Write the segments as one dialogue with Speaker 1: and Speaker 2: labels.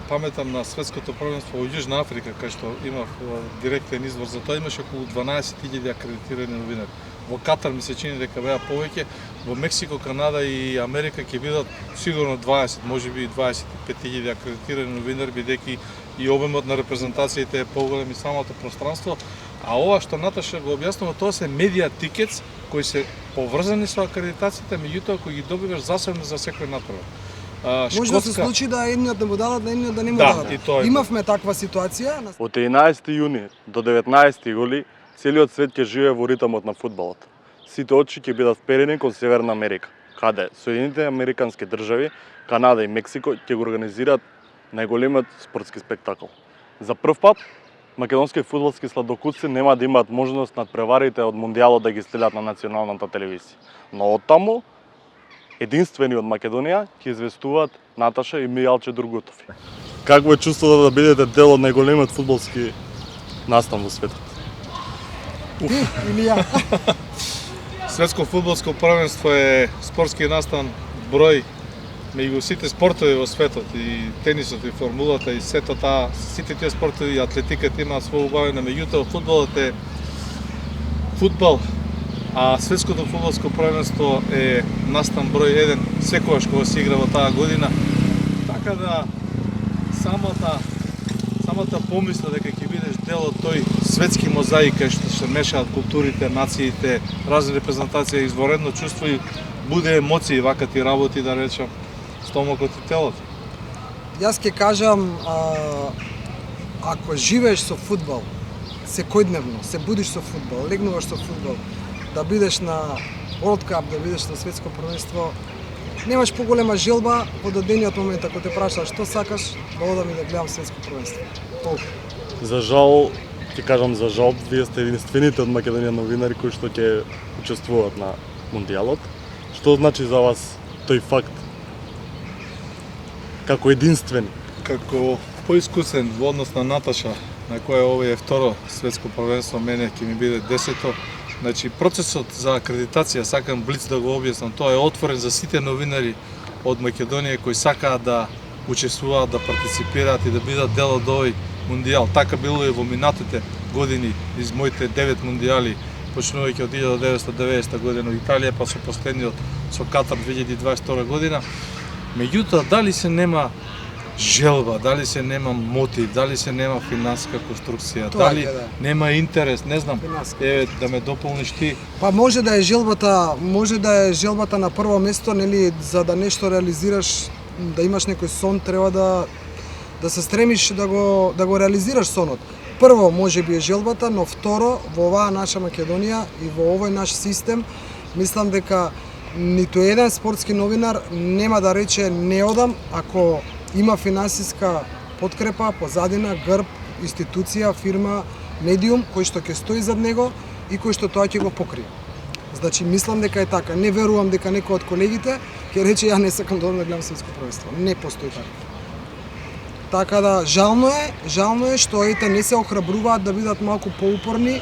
Speaker 1: паметам на светското првенство во Јужна Африка, кај што имав директен извор за тоа, имаше околу 12.000 акредитирани новинари. Во Катар ми се чини дека беа повеќе, во Мексико, Канада и Америка ќе бидат сигурно 20, можеби и 25.000 акредитирани новинари, бидејќи и обемот на репрезентациите е поголем и самото пространство. А ова што Наташа го објаснува, тоа се медиа тикетс кои се поврзани со акредитацијата, меѓутоа кои ги добиваш засебно за секој натпревар.
Speaker 2: Може да се случи да едниот да му дадат, да едниот да не му дадат. Имавме таква ситуација.
Speaker 3: Од 11 јуни до 19 јули целиот свет ќе живее во ритмот на фудбалот. Сите очи ќе бидат вперени кон Северна Америка, каде Соединетите Американски држави, Канада и Мексико ќе го организираат најголемиот спортски спектакл. За прв пат македонски фудбалски сладокуци нема да имаат можност надпреварите од мондијалот да ги следат на националната телевизија. Но оттаму единствени од Македонија ќе известуваат Наташа и Мијалче Другутов. Какво е чувството да бидете дел од најголемиот фудбалски настан во светот?
Speaker 2: Или ја?
Speaker 1: Светско фудбалско првенство е спортски настан број меѓу сите спортови во светот, и тенисот, и формулата, и сите тие спортови, и атлетиката имаат својо убавено, меѓутоа фудбалот е фудбал, а светското фудбалско првенство е настан број 1 секогаш кога се игра во таа година. Така да самата помисла дека ќе бидеш дел од тој светски мозаик кај што се мешаат културите, нациите, разни репрезентации, изворедно чувство и буде емоции, вака ти работи, да речам, стомокот и телото.
Speaker 2: Јас ќе кажам, ако живееш со фудбал, секојдневно, се будиш со фудбал, легнуваш со фудбал, да бидеш на World Cup, да бидеш на светско првенство, немаш поголема желба од одениот момент, ако те прашаш што сакаш, да одам и да гледам светско првенство.
Speaker 3: За жал, ќе кажам за жал, вие сте единствените од Македонија новинари кои што ќе учествуваат на мондијалот. Што значи за вас тој факт? Како единствени?
Speaker 1: Како поискусен во однос на Наташа, на која ова е второ светско првенство, мене ќе ми биде 10-то. Значи, процесот за акредитација, сакам блиц да го објаснам, тоа е отворен за сите новинари од Македонија кои сакаат да учествуваат, да партиципираат и да бидат дел од овој мондијал. Така било и во минатите години из моите 9 мондијали, почнувајќи од 1990 година во Италија, па со последниот со Катар 2022 година. Меѓутоа, дали се нема желба, дали се нема мотив, дали се нема финансиска конструкција, дали нема интерес, не знам, да ме дополниш ти.
Speaker 2: Па може да е желбата на прво место, нели, за да нешто реализираш, да имаш некој сон, треба да се стремиш да го реализираш сонот. Прво може би е желбата, но второ во оваа наша Македонија и во овој наш систем, мислам дека ниту еден спортски новинар нема да рече не одам ако има финансиска подкрепа, позадина, грб, институција, фирма, медиум кој што ќе стои зад него и кој што тоа ќе го покрие. Значи мислам дека е така. Не верувам дека некој од колегите ќе рече ја не сакам да гледам светско првенство. Не постои така. Така да жално е што ете не се охрабруваат да бидат малку поупорни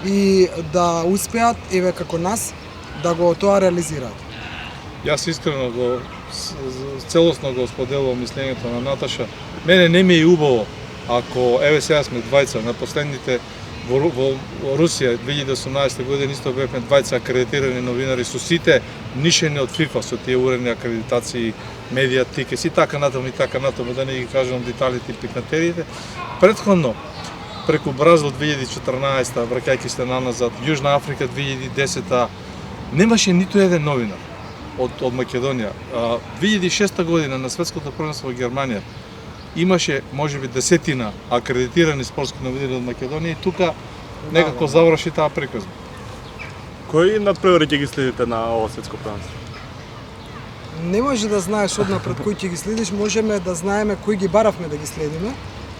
Speaker 2: и да успеат еве како нас да го тоа реализираат.
Speaker 1: Јас искрено целосно го споделувам мислењето на Наташа. Мене не ми е убаво ако еве сега сме двајца на последните во Русија 2018 година исто бевме двајца акредитирани новинари со сите нишени од ФИФА со тие уредни акредитации, медиа тикети и така натаму, да не ги кажам деталите и пикнатериите. Претходно преку Бразил 2014, враќајќи се наназад, Јужна Африка 2010, немаше ниту еден новинар од Македонија. 2006 година на светското првенство во Германија имаше можеби десетина акредитирани спортски новинари од Македонија и тука некако заврши таа приказна.
Speaker 3: Кои надпревари ќе ги следите на ова светско првенство?
Speaker 2: Не може да знаеш однапред кои ќе ги следиш, можеме да знаеме кои ги баравме да ги следиме.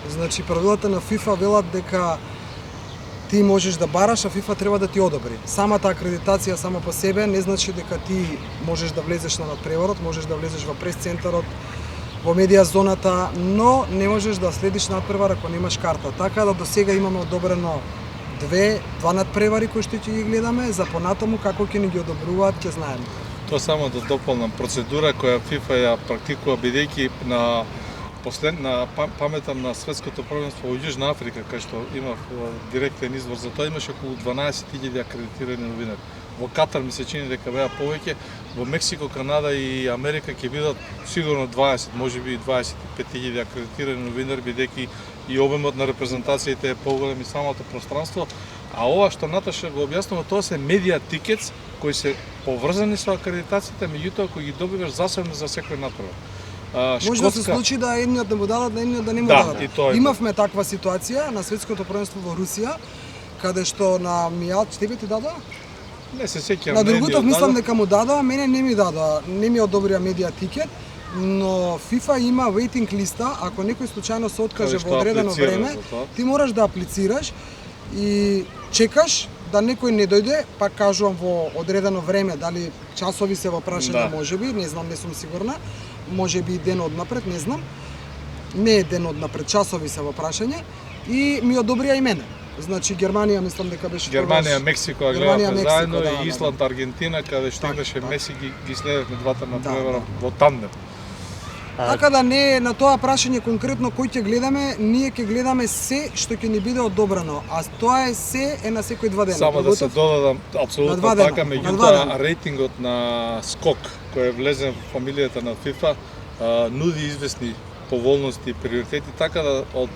Speaker 2: Значи правилата на ФИФА велат дека ти можеш да бараш, а ФИФА треба да ти одобри. Самата акредитација сама по себе не значи дека ти можеш да влезеш на надпреварот, можеш да влезеш во прес-центарот, во медиа зоната, но не можеш да следиш надпревар ако немаш карта. Така да до сега имаме одобрено два надпревари кои што ќе ги гледаме, за понатаму како ќе ни ги одобруваат ќе знаеме.
Speaker 1: Тоа само да дополнам процедура која ФИФА ја практикува бидејќи на паметам на светското првенство во Јужна Африка, кај што имав директен извор за тоа, имаше околу 12.000 акредитирани новинари. Во Катар ми се чини дека беа повеќе, во Мексико, Канада и Америка ќе бидат сигурно 20, можеби и 25.000 акредитирани новинари, бидејќи и обемот на репрезентациите е поголем и самото пространство. А ова што Наташа го објаснува, тоа се медиа тикетс кои се поврзани со акредитацијата, меѓутоа кои ги добиваш засебно за секој натпревар.
Speaker 2: Може да се случи да едниот да му дадат, на едниот да не му
Speaker 1: Да, и
Speaker 2: дадат.
Speaker 1: тоа е.
Speaker 2: Имавме таква ситуација на светското првенство во Русија, каде што на Мијат, тебе ти дадоа?
Speaker 1: Не се сеќавам.
Speaker 2: На Другутов мислам дека му дадоа, мене не ми дадоа, не ми одобрија медиа тикет, но FIFA има waiting листа, ако некој случајно се откаже
Speaker 1: Кој што
Speaker 2: во одредено
Speaker 1: аплицира
Speaker 2: време,
Speaker 1: за тоа.
Speaker 2: ти мораш да аплицираш и чекаш да некој не дојде, па кажувам во одредено време, дали часови се во прашање,
Speaker 1: Да.
Speaker 2: можеби, не знам, не сум сигурна, можеби и ден однапред, не знам. Не е ден однапред, часови се во прашање и ми одобрија и мене. Значи Германија мислам дека беше
Speaker 1: Германија,
Speaker 2: тогаш-
Speaker 1: Мексико,
Speaker 2: Германија,
Speaker 1: гледавме
Speaker 2: Мексико,
Speaker 1: заедно
Speaker 2: да,
Speaker 1: и
Speaker 2: да,
Speaker 1: Исланд, Аргентина, каде што
Speaker 2: Така,
Speaker 1: имаше
Speaker 2: така.
Speaker 1: Меси, ги следевме двата на
Speaker 2: Да,
Speaker 1: превара
Speaker 2: да.
Speaker 1: во тандем.
Speaker 2: Така да не на тоа прашање конкретно кој ќе гледаме, ние ќе гледаме се што ќе ни биде одобрено, а тоа е се е на секој 2 дена.
Speaker 1: Само да се додадам,
Speaker 2: На
Speaker 1: апсолутно
Speaker 2: два дена,
Speaker 1: така,
Speaker 2: на два
Speaker 1: меѓутоа
Speaker 2: дена.
Speaker 1: рейтингот на скок кој е влезен во фамилијата на FIFA нуди известни поволности и приоритети, така да од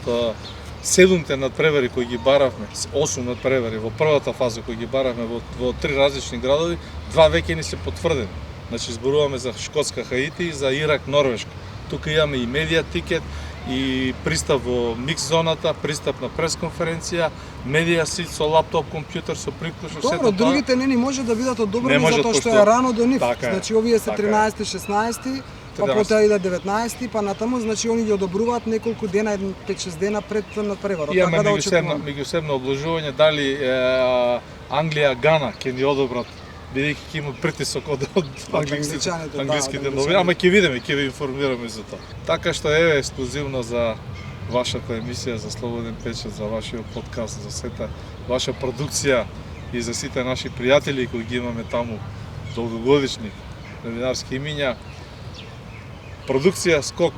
Speaker 1: 7 надпревари кои ги баравме, 8 надпревари во првата фаза кои ги баравме во 3 различни градови, 2 веќе ни се потврдени. Значи зборуваме за Шкотска, Хаити и за Ирак, Норвешка. Тука имаме и медиа тикет, и пристап во микс зоната, пристап на пресконференција, медиа сит со лаптоп, компјутер, со приклучок, сето
Speaker 2: Добро,
Speaker 1: тоа.
Speaker 2: другите не ни може да бидат
Speaker 1: Не
Speaker 2: одобрени
Speaker 1: можат,
Speaker 2: затоа што
Speaker 1: пошто-
Speaker 2: е рано до нив.
Speaker 1: Така е,
Speaker 2: Значи овие се
Speaker 1: така е.
Speaker 2: 13, 16, па
Speaker 1: 13.
Speaker 2: потоа иде 19, па натаму, значи они ги одобруваат неколку дена, 5-6 дена пред надпреварот.
Speaker 1: Имаме
Speaker 2: Така да очекувам.
Speaker 1: меѓусебно обложување дали Англија, Гана ќе ни одобрат, бидејќи ќе има притисок од
Speaker 2: англичаните,
Speaker 1: англиските
Speaker 2: да, од
Speaker 1: новини, ама ќе видиме, ќе ви информираме за тоа. Така што еве ексклузивно за вашата емисија за Слободен печат, за вашиот подкаст, за сета ваша продукција и за сите наши пријатели кои ги имаме таму долгогодишни новинарски имиња. Продукција Скок,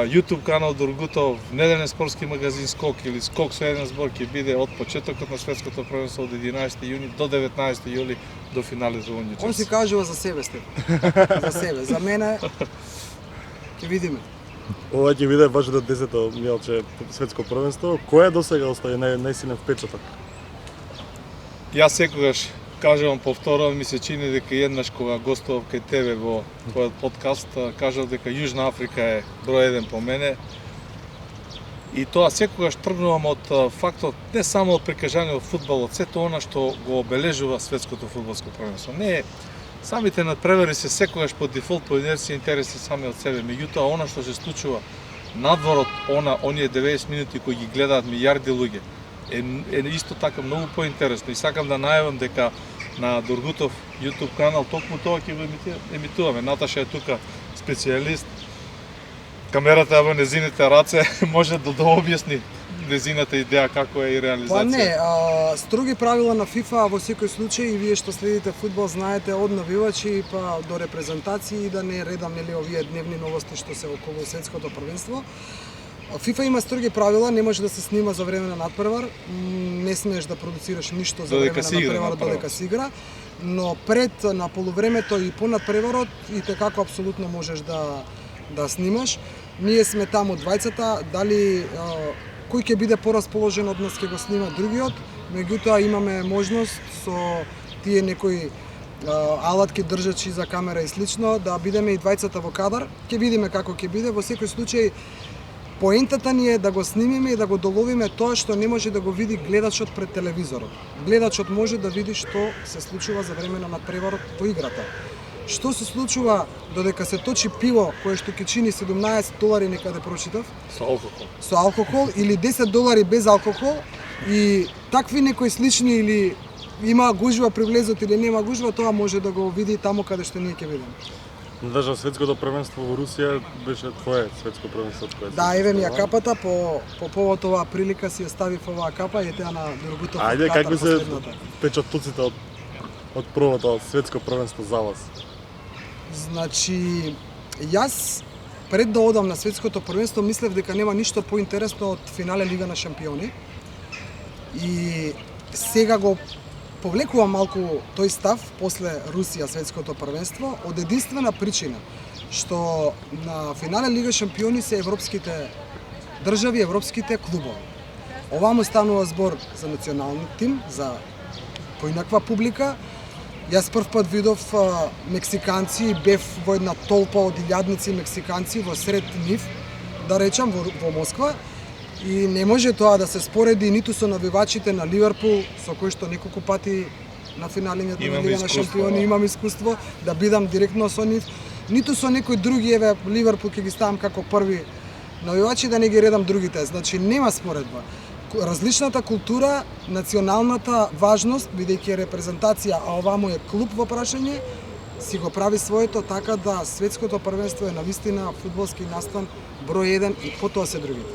Speaker 1: YouTube канал Дургутов, неделен спортски магазин Скок или Скок со еден збор ќе биде од почетокот на светското првенство од 11 јуни до 19 јули до финализување
Speaker 2: Он си
Speaker 1: час.
Speaker 2: кажува за себе сте. За себе, за мене ќе видиме.
Speaker 3: Ова ќе биде баш до 10-то милче светско првенство. Кој е досега остави најсилен впечаток?
Speaker 1: Јас секогаш кажувам, повторувам, ми се чини дека еднаш кога гостував кај тебе во твојот подкаст, кажав дека Јужна Африка е број 1 по мене. И тоа секогаш тргнувам од фактот не само од прикажање од фудбалот, сето она што го обележува светското фудбалско првенство. Не е самите надпревари се секогаш по дефолт, по инерција интересни сами од себе. Меѓутоа она што се случува надвор од оние 90 минути кои ги гледаат милиарди луѓе е исто така многу поинтересно. И сакам да најавам дека на Дургутов YouTube канал токму тоа ќе го емитуваме. Наташа е тука специјалист. Камерата е во незините раце, може да објасни незината идеја како е и реализација.
Speaker 2: Па не, строги правила на FIFA во секој случај и вие што следите фудбал знаете од навивачи па до репрезентации и да не редам нели овие дневни новости што се околу светското првенство. FIFA има строги правила, не може да се снима за време на надпревар, не смееш да продуцираш ништо за
Speaker 1: Додека
Speaker 2: време
Speaker 1: се
Speaker 2: на
Speaker 1: игра
Speaker 2: надпреварот
Speaker 1: надпревар.
Speaker 2: додека се игра, но пред на полувремето и по надпреварот и како апсолутно можеш да снимаш. Ние сме таму двајцата, дали кој ќе биде порасположен од нас ќе го снима другиот, меѓутоа имаме можност со тие некои алатки држачи за камера и слично да бидеме и двајцата во кадар. Ќе видиме како ќе биде, во секој случај поентата ни е да го снимиме и да го доловиме тоа што не може да го види гледачот пред телевизорот. Гледачот може да види што се случува за време на надпреварот во играта. Што се случува додека се точи пиво кое што ќе чини $17 некаде прочитав,
Speaker 1: Со алкохол.
Speaker 2: со алкохол или $10 без алкохол и такви некои слични или има гужва при влезот или нема гужва, тоа може да го види таму каде што ние ќе видиме.
Speaker 3: Даже светското првенство во Русија беше твое светско првенство кое се
Speaker 2: Да, еве ми ја
Speaker 3: состојава.
Speaker 2: капата по повод оваа прилика си ја ставив оваа капа и таа на Дургутов.
Speaker 3: Ајде,
Speaker 2: Катар
Speaker 3: какви се
Speaker 2: последната.
Speaker 3: печатоците од првото светско првенство за вас?
Speaker 2: Значи, јас пред да одам на светското првенство, мислев дека нема ништо поинтересно од финале Лига на шампиони. И сега го повлекувам малку тој став после Русија светското првенство од единствена причина што на финале Лига шампиони се европските држави, европските клубови. Овамо станува збор за национален тим, за поинаква публика. Јас прв пат видов мексиканци, бев во една толпа од илјадници мексиканци во сред нив, да речам, во Москва. И не може тоа да се спореди ниту со навивачите на Ливерпул, со кои што неколку пати на финалињата на Лига на шампиони имам искуство, да бидам директно со нив, ниту со некои други, еве Ливерпул ќе ги ставам како први навивачи, да не ги редам другите. Значи нема споредба. Различната култура, националната важност, бидејќи е репрезентација, а овамо е клуб во прашање, си го прави своето, така да светското првенство е навистина фудбалски настан број 1 и потоа се другите.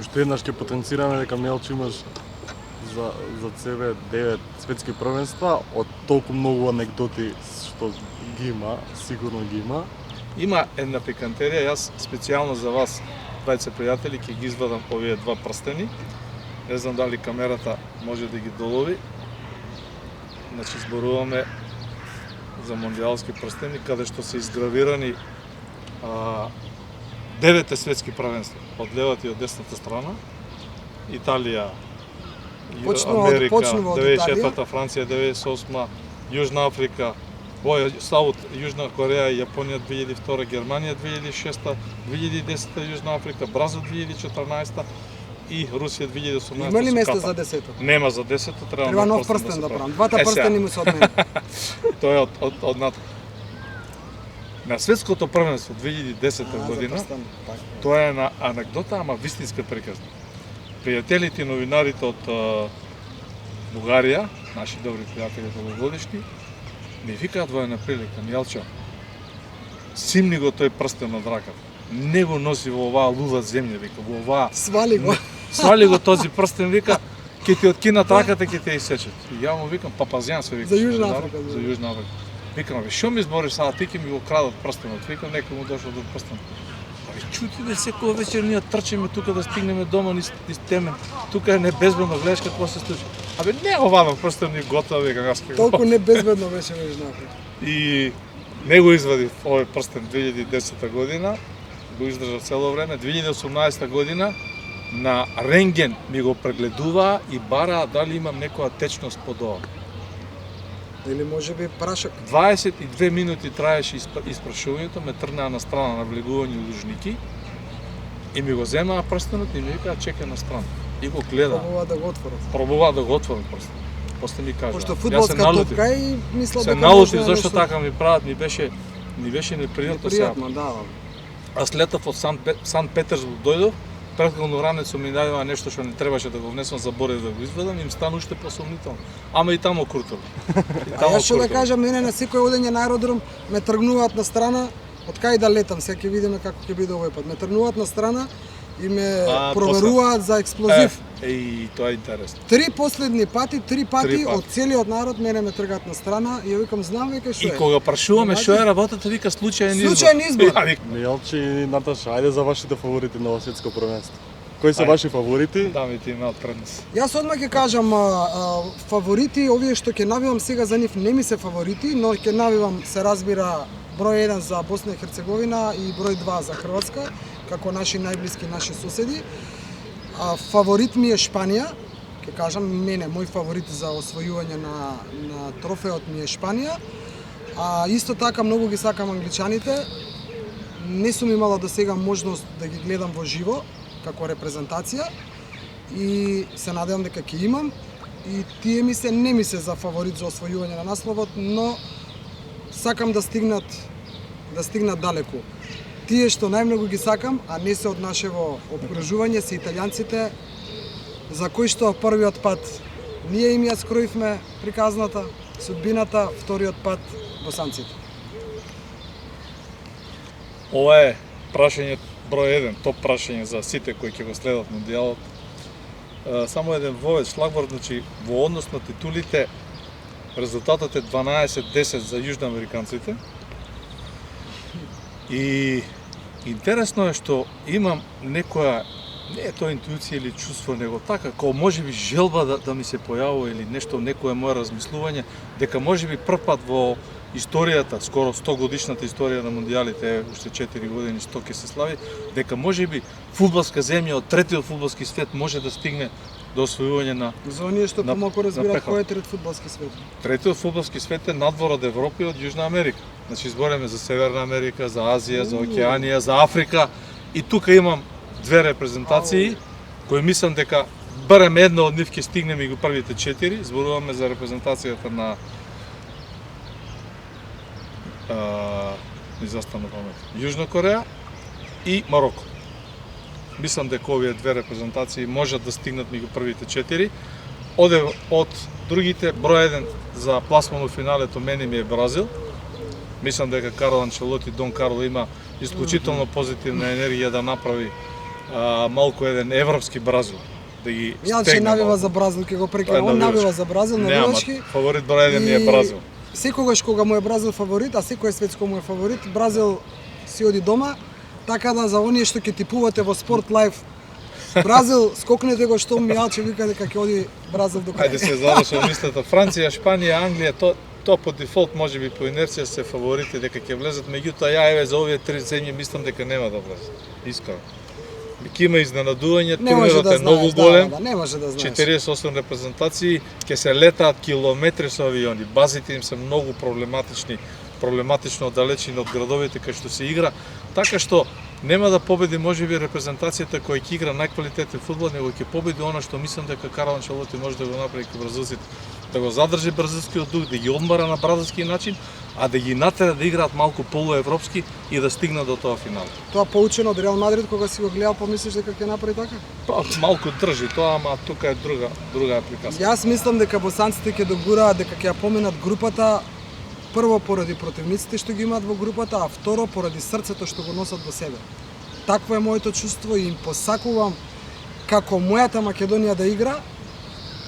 Speaker 3: Уште еднаш ќе потенцираме дека Мелчо имаш за себе 9 светски првенства, од толку многу анегдоти што ги има, сигурно ги има.
Speaker 1: Има една пикантерија, јас специјално за вас, тројца пријатели, ќе ги извадам овие два прстени. Не знам дали камерата може да ги долови. Значи зборуваме за мондијалски прстени, каде што се изгравирани 9 светски првенства, од левата и од десната страна. Италија, Америка, 94-та, Франција 98-та, Јужна Африка, Саут, Јужна Кореја, Јапонија 2002, Германија 2006, 2010 Јужна Африка, Бразил 2014 и Русија 2018.
Speaker 2: Има ли место за 10-то?
Speaker 1: Нема за 10-то,
Speaker 2: треба нов прстен да правам. Двата прстени му се од мене.
Speaker 1: Тоа е од НАТО. На светското првенство 2010 година, тоа е на анекдота, ама вистинска приказна. Пријателите и новинарите од Бугарија, наши добри пријатели долгогодишни, ми викаат во една прилика, Мјалчо, симни го тој прстен од раката. Не го носи во оваа луда земја, вика, во оваа...
Speaker 2: Свали го.
Speaker 1: Свали го този прстен, вика, ќе ти откинат раката, ќе те исечат. И ја му викам, Папазјан се вика.
Speaker 2: За Јужна Африка.
Speaker 1: За Јужна Африка. Викам, шо ми збориш сега, ти ќе ми го крадат прстенот. Викам, некој му дошол до прстенот. Абе, чути бе, секоја вечер ние трчиме тука да стигнеме дома низ темен. Тука е небезбедно, гледаш какво се случи. Абе, не оваа прстен ни готов, викам, јас ќе го...
Speaker 2: Толку небезбедно беше во Јужна Африка.
Speaker 1: И не го извади овој прстен 2010 година, го издржа цело време. 2018 година на рентген ми го прегледуваа и бараа дали имам некоја течност под ова.
Speaker 2: Или може би прашок.
Speaker 1: 22 минути траеше испрашувањето, ме трнаа на страна на влегување лужники и ми го земаа прстенот и ми викаа чекај на страна. И го гледа.
Speaker 2: Пробува да го отворат.
Speaker 1: Пробува да го отворат прстенот. После ми кажа.
Speaker 2: Пошто фудбалска топка и мисла
Speaker 1: се
Speaker 2: дека
Speaker 1: налутив зашто така ми прават, ми беше непријатно сега.
Speaker 2: Непријатно, да.
Speaker 1: Аз летав од Сан Петерсбург дојдов, претходно ранецо ми најдува нешто што не требаше да го внесам, заборев да го извадам, им стана уште посомнително. Ама и таму крутел.
Speaker 2: Јас што да кажам, мене на секој одење на аеродром ме тргнуваат на страна, од кај да летам, сега ќе видиме како ќе биде овој пат. Ме тргнуваат на страна и ме проверуваат за експлозив.
Speaker 1: И тоа е интересно.
Speaker 2: Три пати од целиот народ мене ме тргаат на страна и ја викам знам веќе што е.
Speaker 1: И кога прашуваме што е работата, вика случајен избор.
Speaker 2: Случајен избор.
Speaker 3: Мелчо и Наташа, ајде за вашите фаворити на ова светско првенство. Кои се ваши фаворити?
Speaker 1: Дамите имаат предност.
Speaker 2: Јас одма ќе кажам фаворити, овие што ќе навивам сега за нив не ми се фаворити, но ќе навивам, се разбира, број 1 за Босна и Херцеговина и број 2 за Хрватска, како наши најблиски наши соседи. Фаворит ми е Шпанија, ќе кажам, мој фаворит за освојување на трофеот ми е Шпанија. Исто така многу ги сакам англичаните. Не сум имала до сега можност да ги гледам во живо како репрезентација и се надевам дека ќе имам. И тие не ми се за фаворит за освојување на насловот, но сакам да стигнат далеку. Тие што најмногу ги сакам, а не се од нашево обкружување, се италијанците, за кои што првиот пат ние им ја скроивме приказната, судбината, вториот пат босанците.
Speaker 1: Ова е прашање број 1, топ прашање за сите кои ќе го следат мондијалот. Само еден вовед шлагворд, значи во однос на титулите резултатот е 12-10 за јужноамериканците. И Интересно е што имам некоја, не е тоа интуиција или чувство, него така, како можеби желба да ми се појавува или нешто, некое мое размислување, дека можеби прв пат во историјата, скоро 100 годишната историја на мондијалите, уште 4 години 100 ќе се слави, дека можеби фудбалска земја од третиот фудбалски свет може да стигне до освојување на
Speaker 2: За оние што
Speaker 1: на-
Speaker 2: помалку
Speaker 1: на
Speaker 2: разбираат
Speaker 1: пехот.
Speaker 2: кој е трет фудбалски свет.
Speaker 1: Третиот фудбалски свет е надвор од Европа и од Јужна Америка. Значи збориме за Северна Америка, за Азија, за Океанија, за Африка и тука имам две репрезентации кои мислам дека барем една од нив ќе стигне меѓу првите 4. Зборуваме за репрезентацијата на ми застана памет. Јужна Кореја и Мароко. Мислам дека овие две репрезентации можат да стигнат меѓу првите 4. Од другите, број 1 за пласман у финалето мене ми е Бразил. Мислам дека Карло Анчелоти, Дон Карло има исклучително позитивна енергија да направи малку еден европски Бразил. Да ги
Speaker 2: Јас ќе
Speaker 1: стегне
Speaker 2: навива
Speaker 1: малку.
Speaker 2: за Бразил, ќе го
Speaker 1: Тоа е
Speaker 2: прекинам. Он
Speaker 1: навивачки.
Speaker 2: навива за Бразил,
Speaker 1: Нема,
Speaker 2: навивачки.
Speaker 1: фаворит број 1 ми е
Speaker 2: И
Speaker 1: Бразил.
Speaker 2: Секогаш кога му е Бразил фаворит, а секој светско му е фаворит, Бразил си оди дома, така да за оние што ќе типувате во Спорт Лайф Бразил, скокнете го што Мијалче вика дека ќе оди Бразил до крај.
Speaker 1: Ајде се завршува мислата. Франција, Шпанија, Англија, то по дефолт можеби по инерција се фаворити дека ќе влезат, меѓутоа ја еве за овие три земји мислам дека нема да влезат. Искрено. Ќе има изненадување,
Speaker 2: Не може
Speaker 1: турнирот
Speaker 2: да
Speaker 1: е многу
Speaker 2: знаеш,
Speaker 1: голем.
Speaker 2: не може да знаеш.
Speaker 1: 48 репрезентации, ќе се летаат километри со авиони. Базите им се многу проблематично оддалечени од градовите кај што се игра, така што нема да победи можеби репрезентацијата која ќе игра најквалитетен фудбал, него ќе победи она што мислам дека Карло Анчелоти може да го направи кај бразилците, да го задржи бразилскиот дух, да ги одмара на бразилски начин, а да ги натера да играат малку полуевропски и да стигнат до тоа финал.
Speaker 2: Тоа поучено од Реал Мадрид кога си го гледал, помислиш дека ќе направи така?
Speaker 1: Па малку држи тоа, ама тука е друга апликација.
Speaker 2: Јас мислам дека босанците ќе догураат дека ќе ја поминат групата, прво поради противниците што ги имаат во групата, а второ поради срцето што го носат во себе. Такво е моето чувство и им посакувам како мојата Македонија да игра,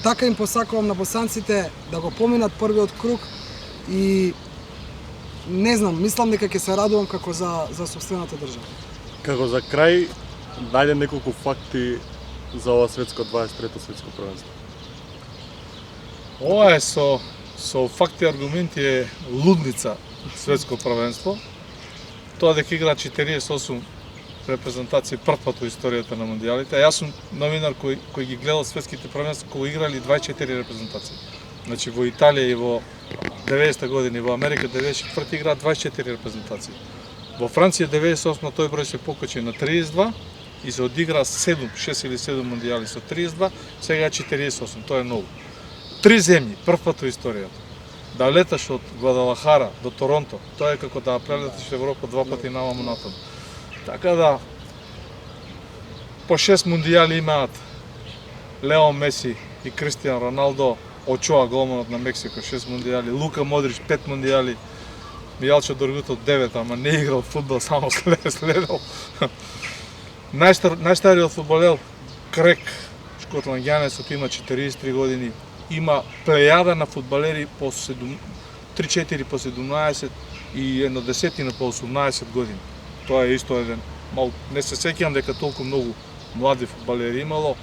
Speaker 2: така им посакувам на босанците да го поминат првиот круг и не знам, мислам дека ќе се радувам како за сопствената држава.
Speaker 3: Како за крај, дајде неколку факти за ова светско 23-то светско првенство.
Speaker 1: Ова е со факти и аргументи е лудница светско првенство. Тоа дека игра 48 репрезентации прв пат во историјата на мондијалите. Јас сум новинар кој ги гледал светските првенства кога играли 24 репрезентации. Значи во Италија и во 90-та години, во Америка 94 игра 24 репрезентации. Во Франција 98 тој број се покачи на 32 и се одигра 6 или 7 мондијали со 32, сега е 48, тоа е ново. Три земји, прв пат во историјата. Да леташ од Гвадалахара до Торонто, тоа е како да прелеташ Европа два пати наваму натаму. Така да, по 6 мондијали имаат Лео Меси и Кристијан Роналдо, Очоа голманот на Мексико 6 мондијали, Лука Модрич 5 мондијали, Мијалчо Доргутов 9, ама не играл фудбал, само следел. Најстариот фудбалер Крек шкотландјанецот има 43 години, има плејада на фудбалери по 3-4 по 17 и едно десетина по 18 години. Тоа е исто еден не се сеќавам дека толку многу млади фудбалери имало.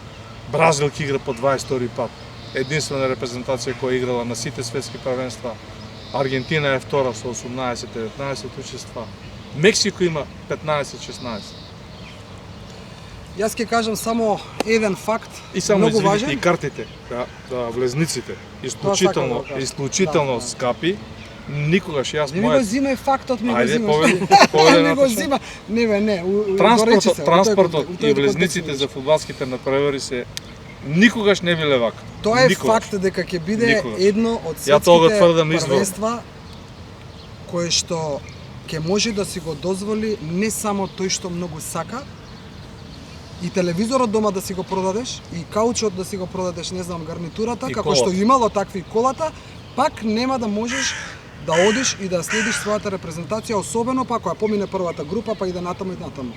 Speaker 1: Бразил ќе игра по 22 пат. Единствена репрезентација која играла на сите светски првенства. Аргентина е втора со 18-19 учества. Мексико има 15-16.
Speaker 2: Јас ќе кажам само еден факт,
Speaker 1: И само
Speaker 2: многу
Speaker 1: извините,
Speaker 2: важен.
Speaker 1: и картите, влезниците,
Speaker 2: сакам да
Speaker 1: исклучително
Speaker 2: кажам.
Speaker 1: скапи. Никогаш јас
Speaker 2: Не ми го зимај фактот, ми го
Speaker 1: Ајде,
Speaker 2: зимаш.
Speaker 1: поведе
Speaker 2: Не го
Speaker 1: Наташа.
Speaker 2: зима. Не бе, не. Горечи се,
Speaker 1: Транспортот
Speaker 2: у тој
Speaker 1: и
Speaker 2: контекст
Speaker 1: влезниците
Speaker 2: ми
Speaker 1: за фудбалските надпревари се никогаш не биле вака.
Speaker 2: Тоа е
Speaker 1: Никогаш.
Speaker 2: факт дека ќе биде
Speaker 1: Никогаш.
Speaker 2: едно од
Speaker 1: Ја тоа го
Speaker 2: светските
Speaker 1: тврдам изворно.
Speaker 2: првенства кое што ќе може да си го дозволи не само тој што многу сака, и телевизорот дома да си го продадеш, и каучот да си го продадеш, не знам, гарнитурата,
Speaker 1: И
Speaker 2: како што
Speaker 1: колата.
Speaker 2: имало такви колата, пак нема да можеш да одиш и да следиш својата репрезентација, особено па кога помине првата група, па и да натаму и натаму.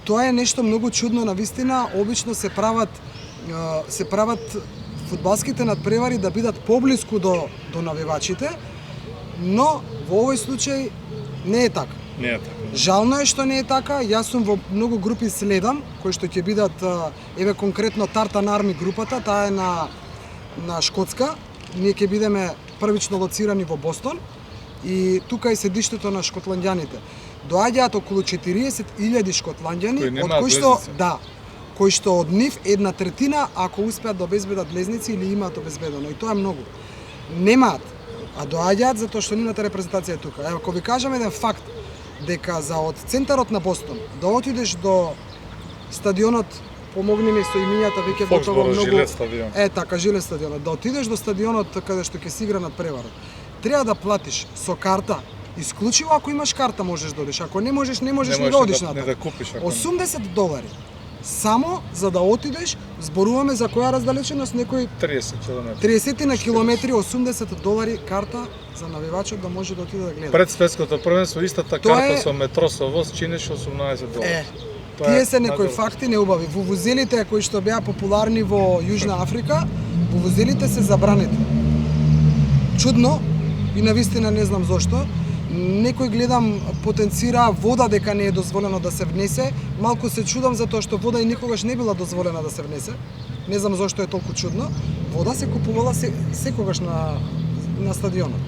Speaker 2: Тоа е нешто многу чудно на вистина, обично се прават фудбалските надпревари да бидат поблиску до навивачите, но во овој случај не е така.
Speaker 1: Не е така.
Speaker 2: Жално е што не е така. Јас сум во многу групи следам кои што ќе бидат еве конкретно Tartan Army групата, таа е на Шкотска. Ние ќе бидеме првично лоцирани во Бостон и тука е седиштето на шкотландјаните. Доаѓаат околу 40.000 шкотландјани од кои што кои што од нив 1/3 ако успеат да обезбедат влезници или имаат обезбедено, и тоа е многу. Немаат, а доаѓаат затоа што нивната репрезентација е тука. Ево, ако ви кажам еден факт, дека за од центарот на Бостон да отидеш до стадионот, помогни ми со имињата, веќе готово многу.
Speaker 1: Жилет стадион.
Speaker 2: Така, Жилет стадионот. Да отидеш до стадионот каде што ќе се игра надпреварот, треба да платиш со карта. Исклучиво ако имаш карта можеш да одиш, ако не можеш ни да одиш
Speaker 1: не
Speaker 2: натаму.
Speaker 1: да купиш.
Speaker 2: $80 само за да отидеш, зборуваме за која раздалеченост, некој
Speaker 1: 30 км.
Speaker 2: 30 на километри, $80 карта за навивачот да може да отиде да гледа.
Speaker 1: Пред светското првенство истата карта со метро со воз чинеше $18.
Speaker 2: Тие се некои факти неубави. Вувузелите кои што беа популарни во Јужна Африка, вувузелите се забранети. Чудно и навистина не знам зошто. Некој гледам потенцира вода дека не е дозволено да се внесе. Малку се чудам затоа што вода и никогаш не била дозволена да се внесе. Не знам зошто е толку чудно. Вода се купувала секогаш на стадионот.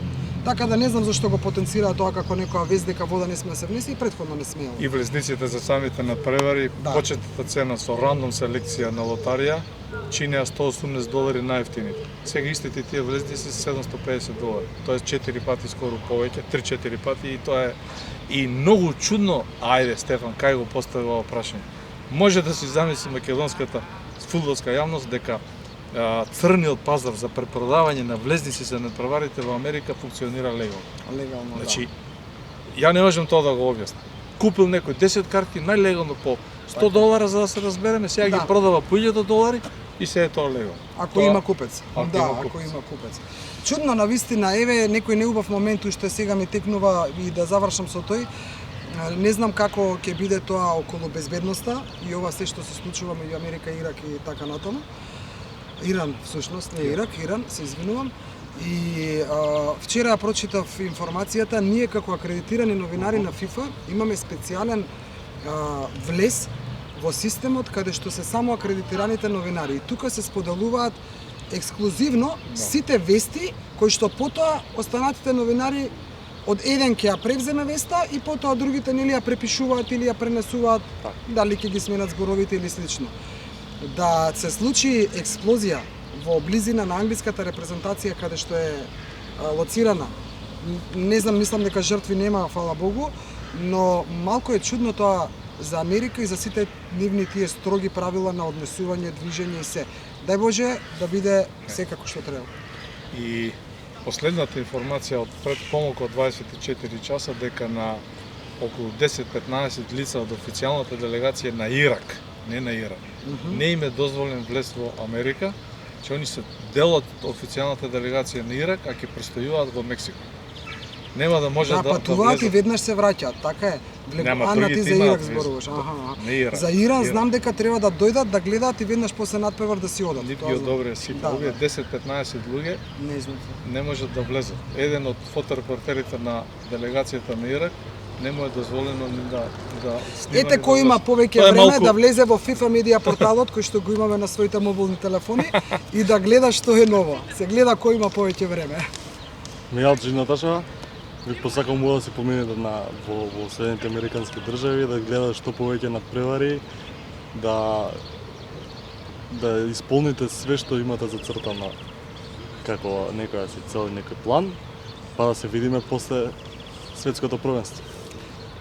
Speaker 2: Така да не знам зошто го потенцира тоа како некоја вест дека вода не сме да се внесе и претходно не смеело.
Speaker 1: И влезниците за самите надпревари, почетната цена со рандом селекција на лотарија чинеа $180 најевтините. Сега истите тие влезници се $750. Тоа е 4 пати скоро повеќе, 3-4 пати, и тоа е и многу чудно. Ајде, Стефан, кај го постави ова прашање? Може да си замисли македонската фудбалска јавност дека црниот пазар за препродавање на влезници за надпреварите во Америка функционира легално. Значи, ја не можам тоа да го објаснам. Купил некој 10 карти најлегално по $100 за да се разбереме, сега ги продава по $1000 и се е тоа легално.
Speaker 2: Ако има купец. Ако има купец. Чудно навистина, еве некој неубав момент уште сега ми текнува и да завршам со тој. Не знам како ќе биде тоа околу безбедноста и ова се што се случува меѓу Америка, Ирак и така натаму. Иран, всушност, не Ирак, Иран, се извинувам. И вчера ја прочитав информацијата, ние како акредитирани новинари на ФИФА имаме специјален влез во системот каде што се само акредитираните новинари. И тука се споделуваат ексклузивно сите вести кои што потоа останатите новинари од еден ќе ја превземе веста и потоа другите нели ја препишуваат или ја пренесуваат, дали ќе ги сменат зборовите или слично. Да се случи експлозија во близина на англиската репрезентација каде што е лоцирана. Не знам, мислам дека жртви нема, фала Богу, но малку е чудно тоа за Америка и за сите нивни тие строги правила на однесување, движење и се. Дај Боже да биде секако што треба.
Speaker 1: И последната информација од пред помалку од 24 часа дека на околу 10-15 лица од официјалната делегација на Ирак, не на Иран, не им е дозволен влез во Америка, че они се дел од официјалната делегација на Ирак, а ќе престојуваат во Мексико. Нема да може да
Speaker 2: патуваат и веднаш се враќаат, така е. Ти за Ирак зборуваш. За Иран знам дека треба да дојдат да гледаат и веднаш после надпревар да си одат.
Speaker 1: Нив ги одобрија сите. Овие 10-15 луѓе не можат да влезат. Еден од фоторепортерите на делегацијата на Ирак не му е дозволено да снима.
Speaker 2: Ете кој има повеќе време да влезе во FIFA медија порталот кој што го имаме на своите мобилни телефони и да гледа што е ново. Се гледа кој има повеќе време.
Speaker 3: Мијалчи Наташа, ви посакам да се поминете во Соединените Американски држави, да гледате што повеќе надпревари, да исполните све што имате зацртано како некоја си цел и некој план, па да се видиме после светското првенство.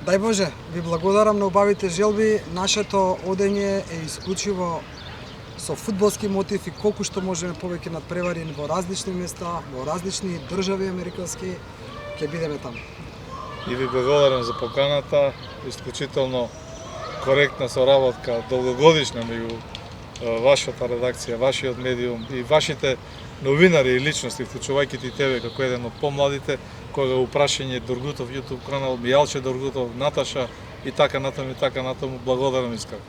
Speaker 2: Дај Боже, ви благодарам на убавите желби. Нашето одење е исклучиво со фудбалски мотив и колку што можеме повеќе надпревари во различни места, во различни држави американски, ќе бидеме таму.
Speaker 1: И ви благодарам за поканата, исклучително коректна соработка, долгогодишна меѓу вашата редакција, вашиот медиум и вашите новинари и личности, вклучувајќи ти тебе како еден од помладите, кога упрашање Доргутов YouTube канал, Мијалче Доргутов, Наташа и така натаму, благодарам искрено.